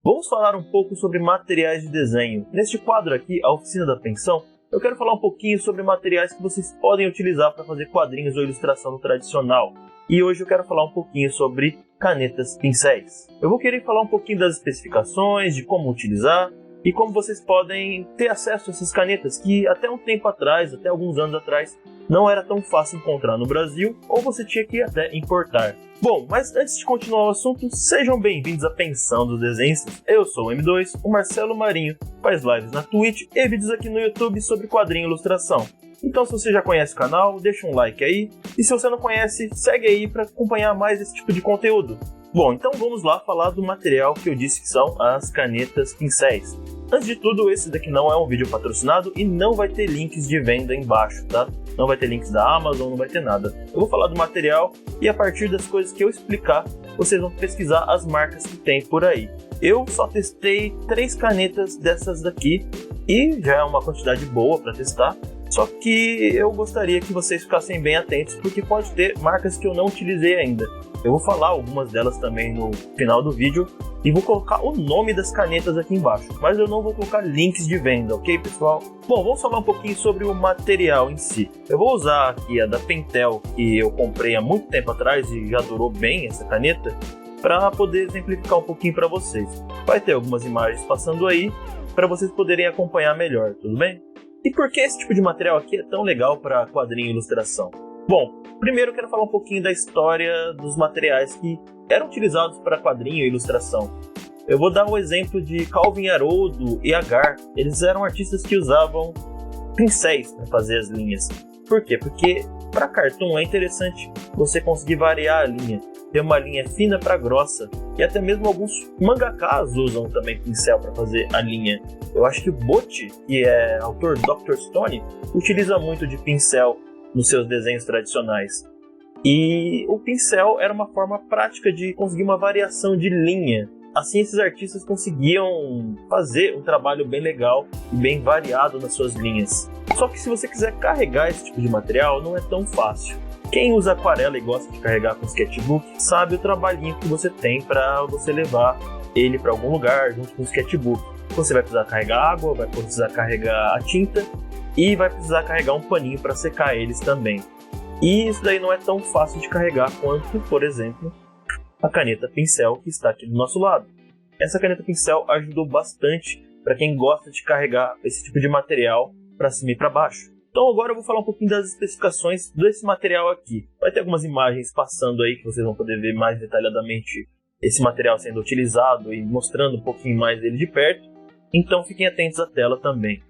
Vamos falar um pouco sobre materiais de desenho. Neste quadro aqui, a Oficina da Pensão, eu quero falar um pouquinho sobre materiais que vocês podem utilizar para fazer quadrinhos ou ilustração tradicional. E hoje eu quero falar um pouquinho sobre canetas pincéis. Eu vou querer falar um pouquinho das especificações, de como utilizar e como vocês podem ter acesso a essas canetas que até um tempo atrás, até alguns anos atrás, não era tão fácil encontrar no Brasil ou você tinha que até importar. Bom, mas antes de continuar o assunto, sejam bem-vindos à Pensão dos Desenhistas. Eu sou o M2, o Marcelo Marinho, faz lives na Twitch e vídeos aqui no YouTube sobre quadrinho e ilustração. Então se você já conhece o canal, deixa um like aí, e se você não conhece, segue aí para acompanhar mais esse tipo de conteúdo. Bom, então vamos lá falar do material que eu disse que são as canetas pincéis. Antes de tudo, esse daqui não é um vídeo patrocinado e não vai ter links de venda embaixo, tá? Não vai ter links da Amazon, não vai ter nada. Eu vou falar do material e a partir das coisas que eu explicar, vocês vão pesquisar as marcas que tem por aí. Eu só testei 3 canetas dessas daqui e já é uma quantidade boa para testar. Só que eu gostaria que vocês ficassem bem atentos porque pode ter marcas que eu não utilizei ainda. Eu vou falar algumas delas também no final do vídeo e vou colocar o nome das canetas aqui embaixo, mas eu não vou colocar links de venda, ok pessoal? Bom, vamos falar um pouquinho sobre o material em si. Eu vou usar aqui a da Pentel, que eu comprei há muito tempo atrás e já durou bem essa caneta, para poder exemplificar um pouquinho para vocês. Vai ter algumas imagens passando aí para vocês poderem acompanhar melhor, tudo bem? E por que esse tipo de material aqui é tão legal para quadrinho e ilustração? Bom, primeiro eu quero falar um pouquinho da história dos materiais que eram utilizados para quadrinho e ilustração. Eu vou dar um exemplo de Calvin Haroldo e Agar. Eles eram artistas que usavam pincéis para fazer as linhas. Por quê? Porque para cartoon é interessante você conseguir variar a linha. Ter uma linha fina para grossa. E até mesmo alguns mangakas usam também pincel para fazer a linha. Eu acho que o Butch, que é autor do Dr. Stone, utiliza muito de pincel nos seus desenhos tradicionais. E o pincel era uma forma prática de conseguir uma variação de linha. Assim esses artistas conseguiam fazer um trabalho bem legal e bem variado nas suas linhas. Só que se você quiser carregar esse tipo de material, não é tão fácil. Quem usa aquarela e gosta de carregar com sketchbook sabe o trabalhinho que você tem para você levar ele para algum lugar junto com o sketchbook. Você vai precisar carregar água, vai precisar carregar a tinta e vai precisar carregar um paninho para secar eles também. E isso daí não é tão fácil de carregar quanto, por exemplo, a caneta pincel que está aqui do nosso lado. Essa caneta pincel ajudou bastante para quem gosta de carregar esse tipo de material para cima e para baixo. Então agora eu vou falar um pouquinho das especificações desse material aqui. Vai ter algumas imagens passando aí que vocês vão poder ver mais detalhadamente esse material sendo utilizado e mostrando um pouquinho mais dele de perto. Então fiquem atentos à tela também.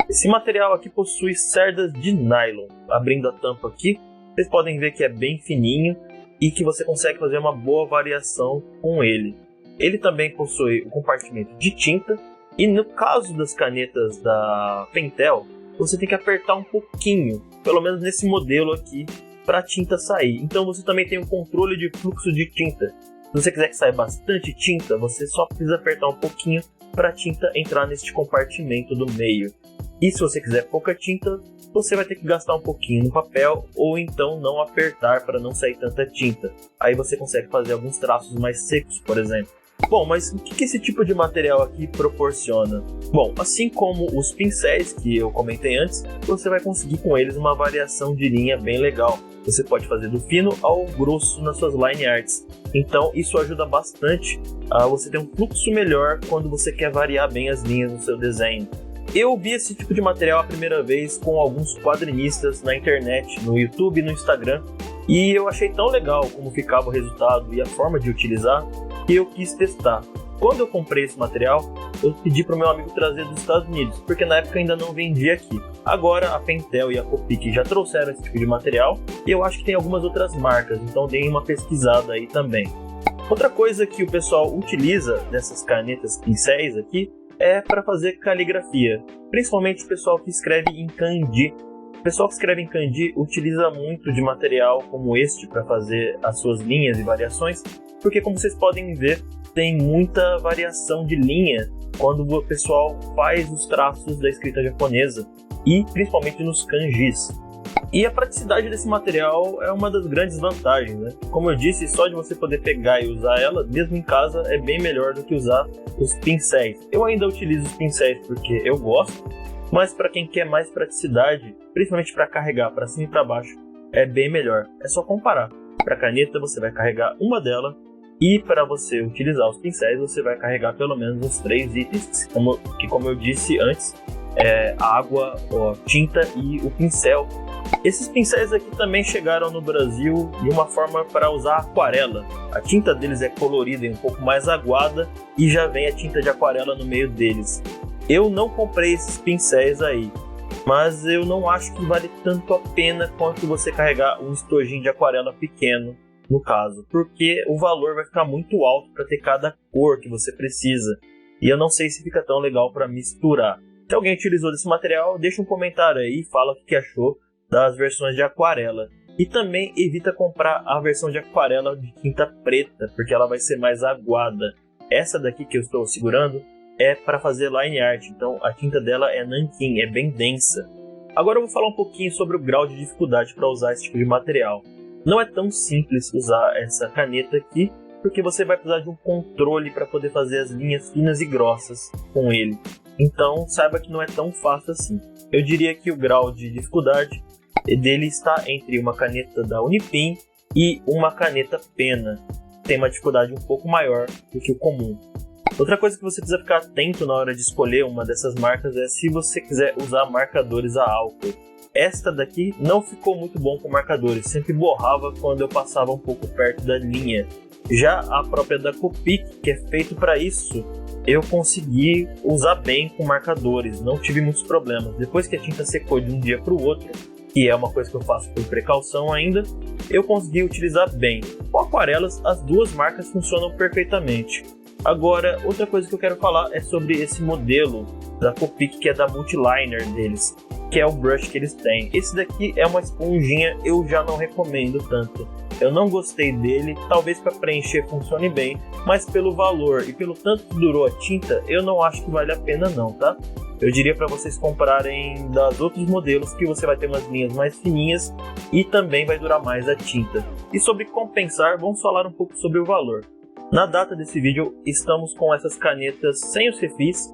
Esse material aqui possui cerdas de nylon. Abrindo a tampa aqui, vocês podem ver que é bem fininho e que você consegue fazer uma boa variação com ele. Ele também possui um compartimento de tinta e no caso das canetas da Pentel, você tem que apertar um pouquinho, pelo menos nesse modelo aqui, para a tinta sair. Então você também tem um controle de fluxo de tinta. Se você quiser que saia bastante tinta, você só precisa apertar um pouquinho para a tinta entrar neste compartimento do meio. E se você quiser pouca tinta, você vai ter que gastar um pouquinho no papel ou então não apertar para não sair tanta tinta. Aí você consegue fazer alguns traços mais secos, por exemplo. Bom, mas o que esse tipo de material aqui proporciona? Bom, assim como os pincéis que eu comentei antes, você vai conseguir com eles uma variação de linha bem legal. Você pode fazer do fino ao grosso nas suas line arts. Então isso ajuda bastante a você ter um fluxo melhor quando você quer variar bem as linhas no seu desenho. Eu vi esse tipo de material a primeira vez com alguns quadrinistas na internet, no YouTube e no Instagram. E eu achei tão legal como ficava o resultado e a forma de utilizar, que eu quis testar. Quando eu comprei esse material, eu pedi para o meu amigo trazer dos Estados Unidos, porque na época ainda não vendia aqui. Agora a Pentel e a Copic já trouxeram esse tipo de material e eu acho que tem algumas outras marcas, então deem uma pesquisada aí também. Outra coisa que o pessoal utiliza dessas canetas pincéis aqui é para fazer caligrafia, principalmente o pessoal que escreve em kanji. O pessoal que escreve em kanji utiliza muito de material como este para fazer as suas linhas e variações, porque como vocês podem ver, tem muita variação de linha quando o pessoal faz os traços da escrita japonesa e principalmente nos kanjis. E a praticidade desse material é uma das grandes vantagens, né? Como eu disse, só de você poder pegar e usar ela, mesmo em casa, é bem melhor do que usar os pincéis. Eu ainda utilizo os pincéis porque eu gosto, mas para quem quer mais praticidade, principalmente para carregar para cima e para baixo, é bem melhor. É só comparar. Para a caneta você vai carregar uma dela, e para você utilizar os pincéis você vai carregar pelo menos uns 3 itens, como eu disse antes, água, tinta e o pincel. Esses pincéis aqui também chegaram no Brasil de uma forma para usar aquarela. A tinta deles é colorida e um pouco mais aguada e já vem a tinta de aquarela no meio deles. Eu não comprei esses pincéis aí, mas eu não acho que vale tanto a pena quanto você carregar um estojinho de aquarela pequeno, no caso, porque o valor vai ficar muito alto para ter cada cor que você precisa, e eu não sei se fica tão legal para misturar. Se alguém utilizou desse material, deixa um comentário aí e fala o que achou das versões de aquarela. E também evita comprar a versão de aquarela de tinta preta, porque ela vai ser mais aguada. Essa daqui que eu estou segurando é para fazer line art, então a tinta dela é nanquim, é bem densa. Agora eu vou falar um pouquinho sobre o grau de dificuldade para usar esse tipo de material. Não é tão simples usar essa caneta aqui, porque você vai precisar de um controle para poder fazer as linhas finas e grossas com ele. Então saiba que não é tão fácil assim. Eu diria que o grau de dificuldade dele está entre uma caneta da Unipim e uma caneta pena. Tem uma dificuldade um pouco maior do que o comum. Outra coisa que você precisa ficar atento na hora de escolher uma dessas marcas é se você quiser usar marcadores a álcool. Esta daqui não ficou muito bom com marcadores, sempre borrava quando eu passava um pouco perto da linha. Já a própria da Copic, que é feito para isso, eu consegui usar bem com marcadores, não tive muitos problemas. Depois que a tinta secou de um dia para o outro, que é uma coisa que eu faço por precaução ainda, eu consegui utilizar bem. Com aquarelas, as duas marcas funcionam perfeitamente. Agora, outra coisa que eu quero falar é sobre esse modelo da Copic, que é da Multiliner deles, que é o brush que eles têm. Esse daqui é uma esponjinha, eu já não recomendo tanto. Eu não gostei dele, talvez para preencher funcione bem, mas pelo valor e pelo tanto que durou a tinta, eu não acho que vale a pena não, tá? Eu diria para vocês comprarem das outros modelos, que você vai ter umas linhas mais fininhas e também vai durar mais a tinta. E sobre compensar, vamos falar um pouco sobre o valor. Na data desse vídeo, estamos com essas canetas sem os refis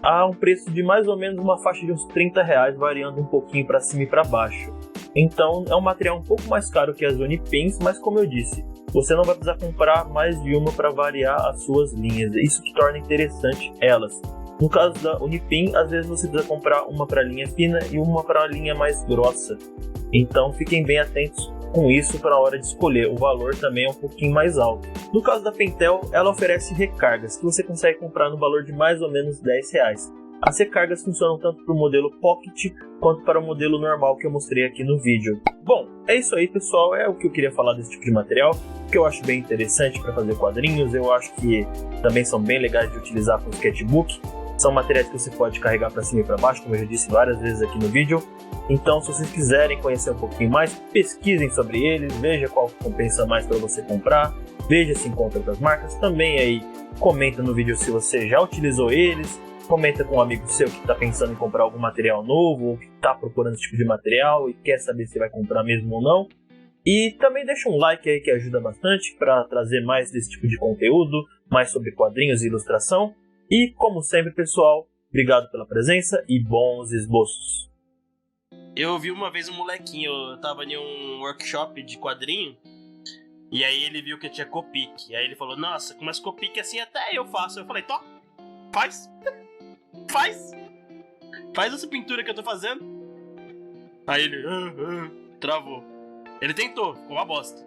a um preço de mais ou menos uma faixa de uns R$30, variando um pouquinho para cima e para baixo. Então é um material um pouco mais caro que as Unipins, mas como eu disse, você não vai precisar comprar mais de uma para variar as suas linhas. Isso que torna interessante elas. No caso da Unipin, às vezes você precisa comprar uma para linha fina e uma para linha mais grossa. Então fiquem bem atentos com isso para a hora de escolher. O valor também é um pouquinho mais alto. No caso da Pentel, ela oferece recargas que você consegue comprar no valor de mais ou menos R$10. As recargas funcionam tanto para o modelo Pocket quanto para o modelo normal que eu mostrei aqui no vídeo. Bom, é isso aí pessoal, é o que eu queria falar desse tipo de material, que eu acho bem interessante para fazer quadrinhos. Eu acho que também são bem legais de utilizar para o sketchbook. São materiais que você pode carregar para cima e para baixo, como eu já disse várias vezes aqui no vídeo. Então, se vocês quiserem conhecer um pouquinho mais, pesquisem sobre eles, veja qual compensa mais para você comprar, veja se encontra outras marcas. Também aí comenta no vídeo se você já utilizou eles, comenta com um amigo seu que está pensando em comprar algum material novo, ou que está procurando esse tipo de material e quer saber se vai comprar mesmo ou não. E também deixa um like aí que ajuda bastante para trazer mais desse tipo de conteúdo, mais sobre quadrinhos e ilustração. E, como sempre, pessoal, obrigado pela presença e bons esboços. Eu vi uma vez um molequinho, eu tava em um workshop de quadrinho, e aí ele viu que eu tinha Copic. Aí ele falou, nossa, com umas Copic assim até eu faço. Eu falei, tó, faz, faz essa pintura que eu tô fazendo. Aí ele, travou. Ele tentou, ficou uma bosta.